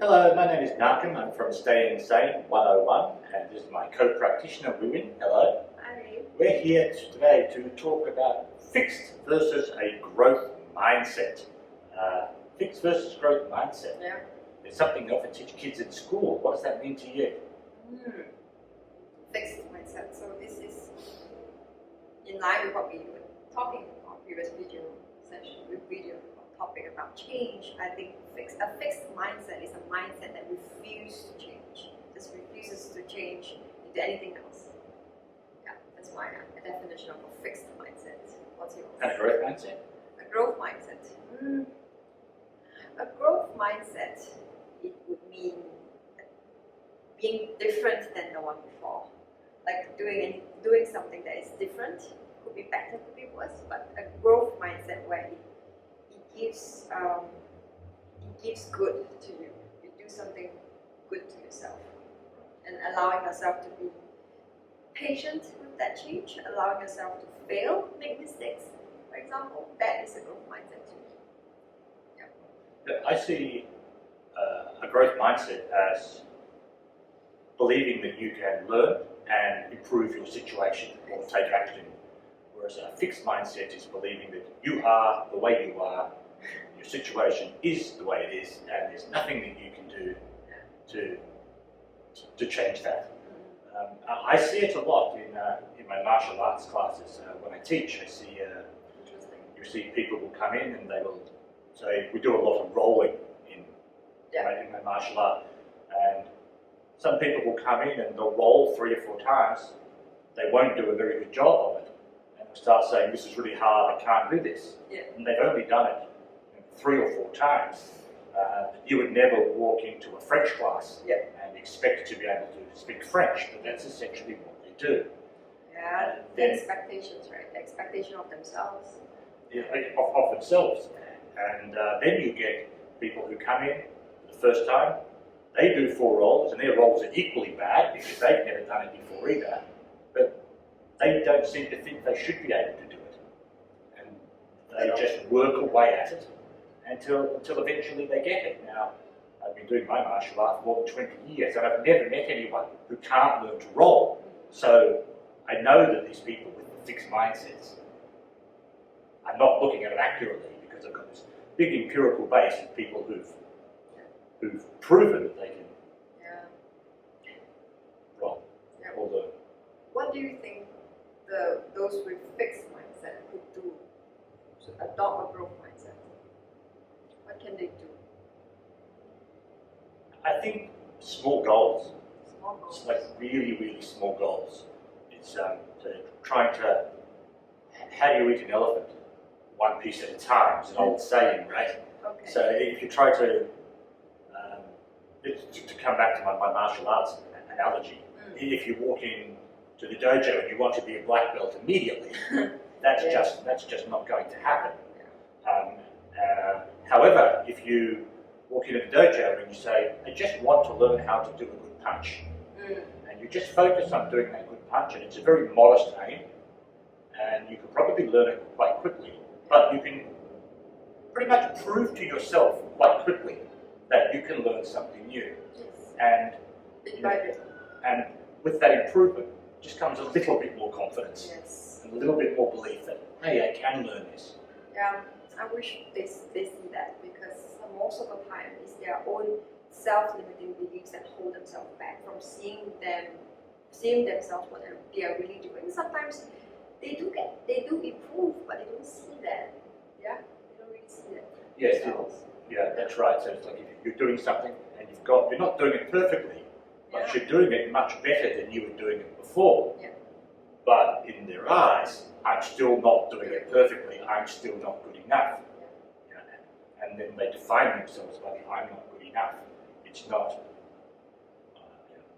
Hello, my name is Malcolm. I'm from Staying Sane 101, and this is my co-practitioner, Ruin. Hello. Hi. We're here today to talk about fixed versus a growth mindset. Fixed versus growth mindset. Yeah. It's something you often teach kids in school. What does that mean to you? Fixed mindset. So this is in line with what we were talking about previous video topic about change. I think a fixed mindset is a mindset that refuses to change. Just refuses to change into anything else. Yeah, that's my definition of a fixed mindset. What's yours? And a growth mindset? A growth mindset. A growth mindset, it would mean being different than the one before. Like doing something that is different, could be better, could be worse, but a growth mindset where it gives good to you. You do something good to yourself. And allowing yourself to be patient with that change, allowing yourself to fail, make mistakes, for example, that is a growth mindset to me. Yeah. I see a growth mindset as believing that you can learn and improve your situation or take action. Whereas a fixed mindset is believing that you are the way you are, your situation is the way it is, and there's nothing that you can do to change that. I see it a lot in my martial arts classes. When I teach, I see you see people will come in and they will say, we do a lot of rolling in my martial art, and some people will come in and they'll roll 3 or 4 times. They won't do a very good job of it. And they'll start saying, this is really hard, I can't do this. Yeah. And they've only done it 3 or 4 times. You would never walk into a French class and expect to be able to speak French, but that's essentially what they do. Yeah, the expectations, right? The expectation of themselves. Yeah, of themselves. And then you get people who come in for the first time, they do 4 rolls, and their rolls are equally bad because they've never done it before either, but they don't seem to think they should be able to do it. And they just work away at it until eventually they get it. Now, I've been doing my martial arts for more than 20 years, and I've never met anyone who can't learn to roll. So I know that these people with the fixed mindsets are not looking at it accurately, because I've got this big empirical base of people who've proven that they can roll or learn. What do you think those with fixed mindset could do to adopt a growth mindset? What can they do? I think small goals. Small goals. It's like really, really small goals. It's trying to, how do you eat an elephant? One piece at a time is an old saying, right? Okay. So if you try to come back to my martial arts analogy, if you walk in to the dojo and you want to be a black belt immediately, that's just not going to happen. However, if you walk into the dojo and you say, I just want to learn how to do a good punch, and you just focus on doing that good punch, and it's a very modest aim, and you can probably learn it quite quickly, but you can pretty much prove to yourself quite quickly that you can learn something new. Yes. And and with that improvement just comes a little bit more confidence, and a little bit more belief that, hey, I can learn this. Yeah, I wish they see that, because most of the time it's their own self-limiting beliefs that hold themselves back from seeing themselves what they are really doing. Sometimes they do improve, but they don't see that. Yeah, they don't really see that. Yes, yeah, that's right. So it's like if you're doing something and you're not doing it perfectly, but you're doing it much better than you were doing it before. Yeah. But in their eyes, I'm still not doing it perfectly. I'm still not good enough. Yeah. And then they define themselves by the I'm not good enough. It's not,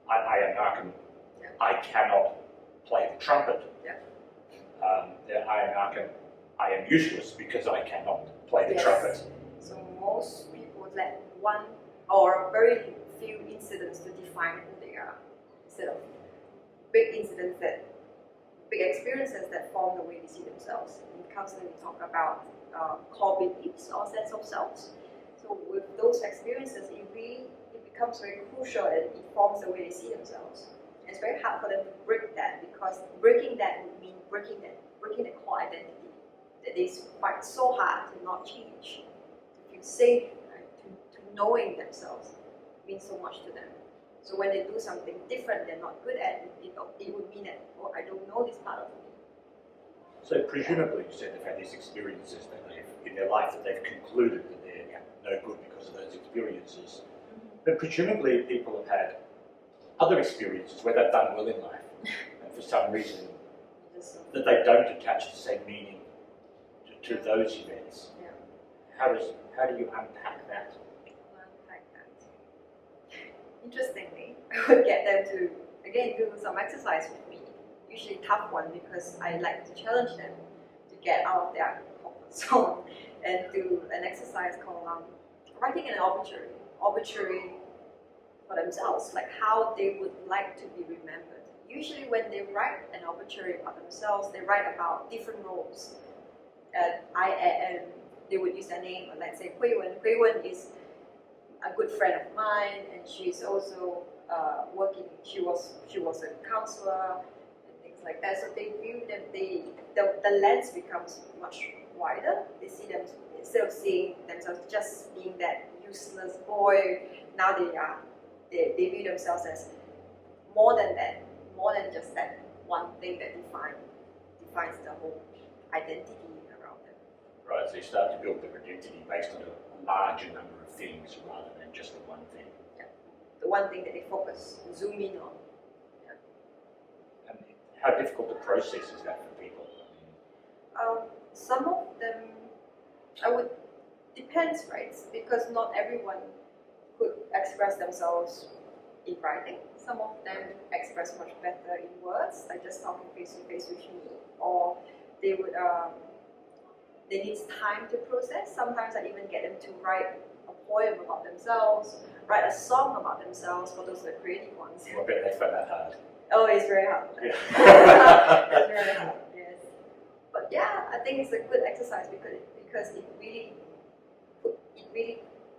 I am Malcolm. Yeah. I cannot play the trumpet. Yeah. I am Malcolm. I am useless because I cannot play the trumpet. So most people let one or very few incidents to define who they are, instead of big experiences that form the way they see themselves. In counseling, we talk about core beliefs or sense of selves. So with those experiences, it becomes very crucial and it forms the way they see themselves. And it's very hard for them to break that because breaking that would mean breaking the core identity that they fight so hard to not change, to feel safe, right? to knowing themselves means so much to them. So when they do something different they're not good at, it would mean that, oh, I don't know this part of me. So presumably you said they've had these experiences that in their life that they've concluded that they're no good because of those experiences. But presumably people have had other experiences where they've done well in life and for some reason that they don't attach the same meaning to those events. Yeah. How do you unpack that? Interestingly, I would get them to again do some exercise with me. Usually tough one because I like to challenge them to get out of their comfort zone and do an exercise called writing an obituary for themselves, like how they would like to be remembered. Usually when they write an obituary about themselves, they write about different roles. They would use their name, let's say Hui Wen. Hui Wen is a good friend of mine, and she's also working. She was a counselor and things like that. So they view them. The lens becomes much wider. They see them instead of seeing themselves just being that useless boy. Now they view themselves as more than that, more than just that one thing that defines the whole identity around them. Right, so you start to build their identity based on a larger number of things rather than just the one thing. Yeah. The one thing that they zoom in on. Yeah. And how difficult a process is that for people? Some of them, depends, right? Because not everyone could express themselves in writing. Some of them express much better in words, like just talking face to face with me, or they would they need time to process. Sometimes I even get them to write a poem about themselves, write a song about themselves for those are the creative ones. I bet they find that hard. Oh, it's very hard. Yeah. It's very hard, yes. But yeah, I think it's a good exercise because it really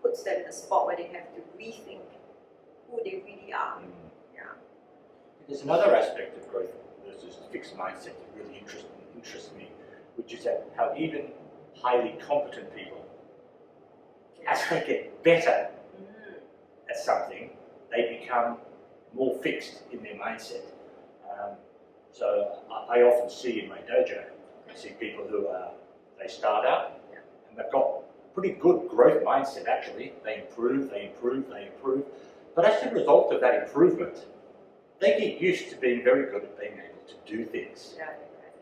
puts them in a spot where they have to rethink who they really are. Yeah. There's another aspect of growth versus fixed mindset that really interests me, which is that how even highly competent people, as they get better at something, they become more fixed in their mindset. So I often see in my dojo, I see people who they start out and they've got pretty good growth mindset actually. They improve. But as a result of that improvement, they get used to being very good at being able to do things.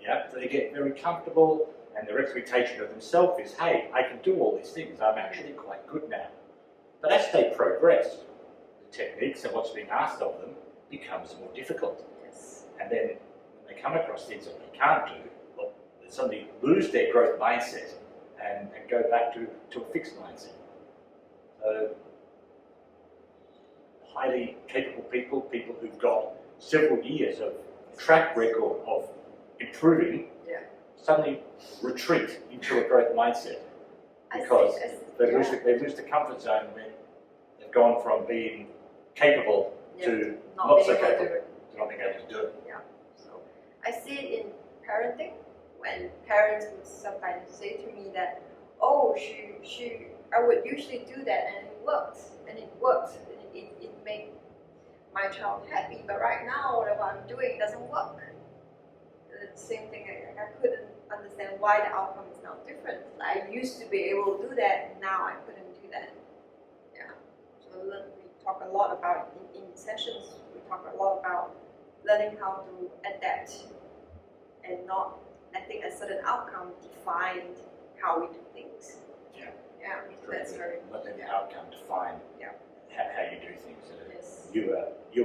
Yeah, so they get very comfortable, and their expectation of themselves is, hey, I can do all these things. I'm actually quite good now. But as they progress, the techniques and what's being asked of them becomes more difficult. Yes. And then when they come across things that they can't do, well, they suddenly lose their growth mindset and go back to a fixed mindset. So highly capable people who've got several years of track record of improving suddenly retreat into a growth mindset because they lose the comfort zone when they've gone from being capable to not so capable to not being able to do it. Yeah. So I see it in parenting when parents would sometimes say to me that, oh, I would usually do that and it worked and it made my child happy, but right now whatever I'm doing doesn't work. The same thing, I couldn't understand why the outcome is now different. I used to be able to do that, now I couldn't do that. Yeah. So we talk a lot about, in sessions, we talk a lot about learning how to adapt and not letting a certain outcome define how we do things. Yeah, that's very Not letting the outcome define how you do things. Yes. You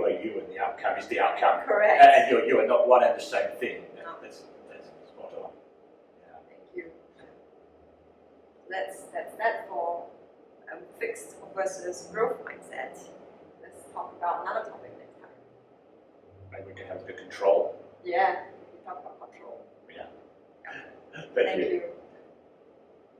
are you, and the outcome is the outcome. Correct. And you are not one and the same thing. No. That's spot on. Yeah. Thank you. That's that for fixed versus growth mindset. Let's talk about another topic next time. Maybe we can have the control. Yeah, we talk about control. Yeah. Thank you.